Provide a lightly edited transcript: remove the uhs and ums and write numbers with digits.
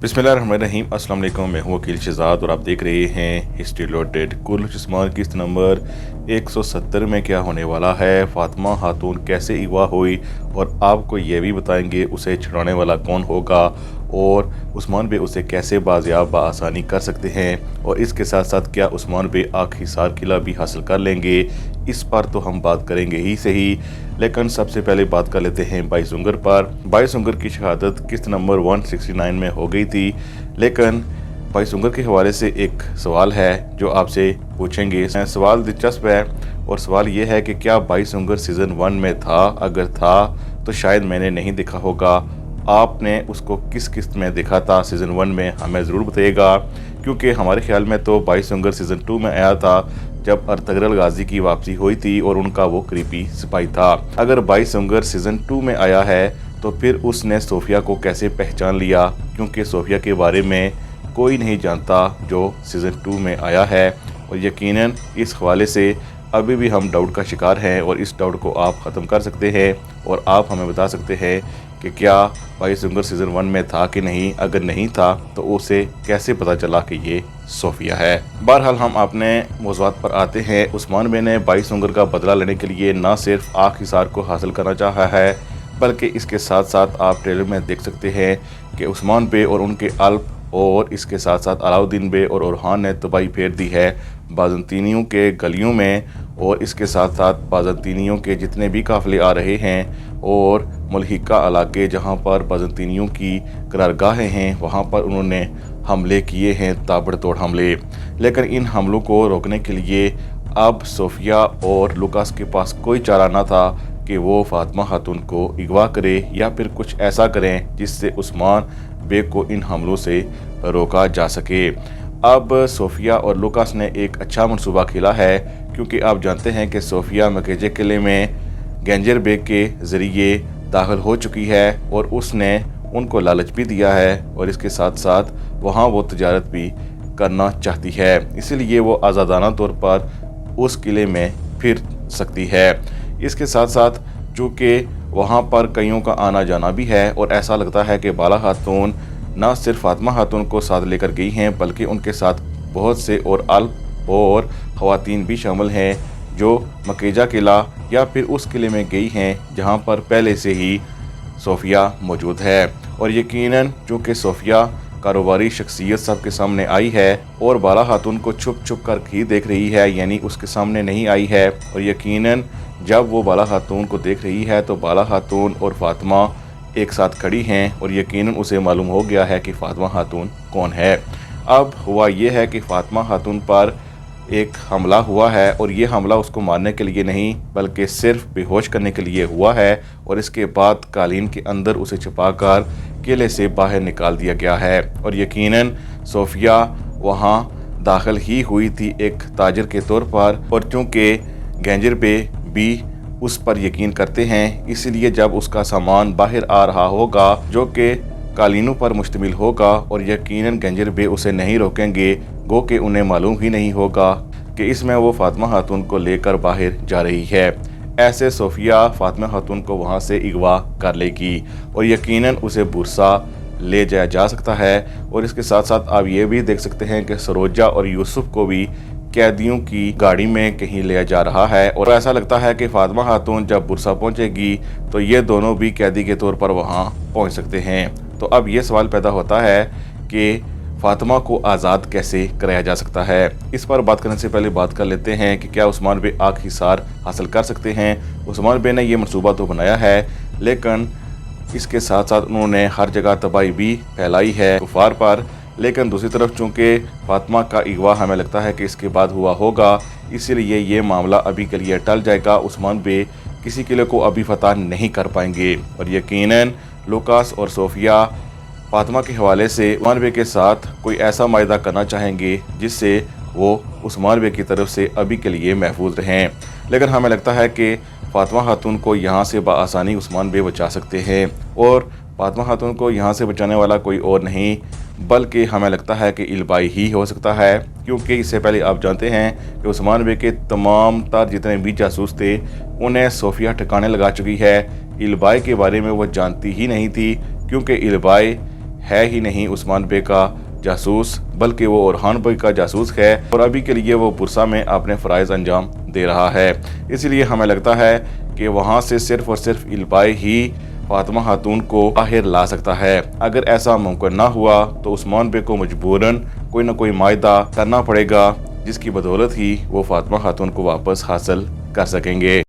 बिस्मिल्लाहिर्रहमानिर्रहीम। अस्सलाम वालेकुम। मैं हूं वकील शहजाद और आप देख रहे हैं हिस्ट्री लोडेड। कुल जिस्मान किस्त नंबर 170 में क्या होने वाला है, फातिमा खातून कैसे अगवा हुई और आपको ये भी बताएंगे उसे छुड़ाने वाला कौन होगा और उस्मान बे उसे कैसे बाजियाब आसानी कर सकते हैं और इसके साथ साथ क्या उस्मान बे आखिसार किला भी हासिल कर लेंगे, इस पर तो हम बात करेंगे ही सही। लेकिन सबसे पहले बात कर लेते हैं 22 उंगर पर। 22 उंगर की शहादत किस्त नंबर 169 में हो गई थी, लेकिन 22 उंगर के हवाले से एक सवाल है जो आपसे पूछेंगे। सवाल दिलचस्प है और सवाल ये है कि क्या 22 उंगर सीज़न 1 में था? अगर था तो शायद मैंने नहीं देखा होगा। आपने उसको किस किस्त में देखा था सीज़न 1 में, हमें ज़रूर बताइएगा, क्योंकि हमारे ख्याल में तो 22 उंगर सीज़न 2 में आया था जब अर्तगरल गाजी की वापसी हुई थी और उनका वो क्रीपी सिपाही था। अगर 22 उंगर सीज़न 2 में आया है तो फिर उसने सोफिया को कैसे पहचान लिया, क्योंकि सोफिया के बारे में कोई नहीं जानता जो सीज़न 2 में आया है। और यकीनन इस हवाले से अभी भी हम डाउट का शिकार हैं और इस डाउट को आप ख़त्म कर सकते हैं और आप हमें बता सकते हैं कि क्या 22 उंगर सीज़न 1 में था कि नहीं। अगर नहीं था तो उसे कैसे पता चला कि ये सोफिया है। बहरहाल हम अपने मौज़ूआत पर आते हैं। उस्मान बे ने 22 उंगर का बदला लेने के लिए न सिर्फ आखिसार को हासिल करना चाहा है, बल्कि इसके साथ साथ आप ट्रेलर में देख सकते हैं कि उस्मान बे और उनके अल्प और इसके साथ साथ अलाउद्दीन बे और ओरहान ने तबाही फेर दी है बाज़ंतीनियों के गलियों में। और इसके साथ साथ बाज़ंतीनियों के जितने भी काफ़िले आ रहे हैं और मुल्हिका इलाके जहाँ पर बाज़ंतीनियों की करारगाहें हैं वहाँ पर उन्होंने हमले किए हैं, ताबड़तोड़ हमले। लेकिन इन हमलों को रोकने के लिए अब सोफिया और लुकास के पास कोई चारा ना था कि वो फातिमा खातून को अगवा करे या फिर कुछ ऐसा करें जिससे उस्मान बे को इन हमलों से रोका जा सके। अब सोफिया और लुकास ने एक अच्छा मंसूबा खेला है, क्योंकि आप जानते हैं कि सोफिया मकेजे किले में गंजर बेग के ज़रिए दाखिल हो चुकी है और उसने उनको लालच भी दिया है और इसके साथ साथ वहाँ वो तजारत भी करना चाहती है, इसलिए वो आज़ादाना तौर पर उस किले में फिर सकती है। इसके साथ साथ चूँकि वहाँ पर कईयों का आना जाना भी है और ऐसा लगता है कि बाला खातून न सिर्फ फातिमा खातून को साथ लेकर गई हैं, बल्कि उनके साथ बहुत से और अल्प और ख़वातीन भी शामिल हैं जो मकेजा किला या फिर उस किले में गई हैं जहाँ पर पहले से ही सोफिया मौजूद है। और यकीनन चूँकि सोफिया कारोबारी शख्सियत सबके सामने आई है और बाला खातून को छुप छुप कर ही देख रही है, यानी उसके सामने नहीं आई है। और यकीनन जब वो बाला खातून को देख रही है तो बाला खातून और फातिमा एक साथ खड़ी हैं और यकीनन उसे मालूम हो गया है कि फातिमा खातून कौन है। अब हुआ ये है कि फातिमा खातून पर एक हमला हुआ है और ये हमला उसको मारने के लिए नहीं बल्कि सिर्फ बेहोश करने के लिए हुआ है और इसके बाद कालीन के अंदर उसे छुपाकर किले से बाहर निकाल दिया गया है। और यकीनन सोफिया वहाँ दाखिल ही हुई थी एक ताजर के तौर पर और चूँकि गंजर बे भी उस पर यकीन करते हैं, इसलिए जब उसका सामान बाहर आ रहा होगा जो कि कालीनों पर मुश्तमिल होगा और यकीनन गंजर बे उसे नहीं रोकेंगे, गो कि उन्हें मालूम ही नहीं होगा कि इसमें वो फातिमा खातून को लेकर बाहर जा रही है। ऐसे सोफिया फातिमा खातून को वहाँ से अगवा कर लेगी और यकीनन उसे बुरसा ले जाया जा सकता है। और इसके साथ साथ आप ये भी देख सकते हैं कि सरोजा और यूसुफ को भी कैदियों की गाड़ी में कहीं ले जा रहा है और ऐसा लगता है कि फातिमा खातून जब बुरसा पहुंचेगी तो ये दोनों भी कैदी के तौर पर वहां पहुंच सकते हैं। तो अब ये सवाल पैदा होता है कि फातिमा को आज़ाद कैसे कराया जा सकता है। इस पर बात करने से पहले बात कर लेते हैं कि क्या उस्मान बे आखिसार हासिल कर सकते हैं। उस्मान बे ने यह मनसूबा तो बनाया है, लेकिन इसके साथ साथ उन्होंने हर जगह तबाही भी फैलाई है कुफार पर। लेकिन दूसरी तरफ चूँकि फातिमा का अगवा हमें लगता है कि इसके बाद हुआ होगा, इसीलिए ये मामला अभी के लिए टल जाएगा। उस्मान बे किसी किले को अभी फतह नहीं कर पाएंगे और यकीनन लुकास और सोफिया फातिमा के हवाले से उस्मान बे के साथ कोई ऐसा मायदा करना चाहेंगे जिससे वो उस्मान बे की तरफ से अभी के लिए महफूज रहें। लेकिन हमें लगता है कि फातिमा खातून को यहाँ से बआसानी उस्मान बे बचा सकते हैं और फातिमा खातून को यहाँ से बचाने वाला कोई और नहीं बल्कि हमें लगता है कि इल्बाई ही हो सकता है, क्योंकि इससे पहले आप जानते हैं कि उस्मान बे के तमाम तर जितने भी जासूस थे उन्हें सोफिया ठिकाने लगा चुकी है। इल्बाई के बारे में वो जानती ही नहीं थी, क्योंकि इल्बाई ہے ہی نہیں عثمان بے کا جاسوس، بلکہ وہ اورحان بے کا جاسوس ہے اور ابھی کے لیے وہ پرسا میں اپنے فرائض انجام دے رہا ہے۔ اسی لیے ہمیں لگتا ہے کہ وہاں سے صرف اور صرف البائی ہی فاطمہ خاتون کو باہر لا سکتا ہے۔ اگر ایسا ممکن نہ ہوا تو عثمان بے کو مجبوراً کوئی نہ کوئی معاہدہ کرنا پڑے گا، جس کی بدولت ہی وہ فاطمہ خاتون کو واپس حاصل کر سکیں گے۔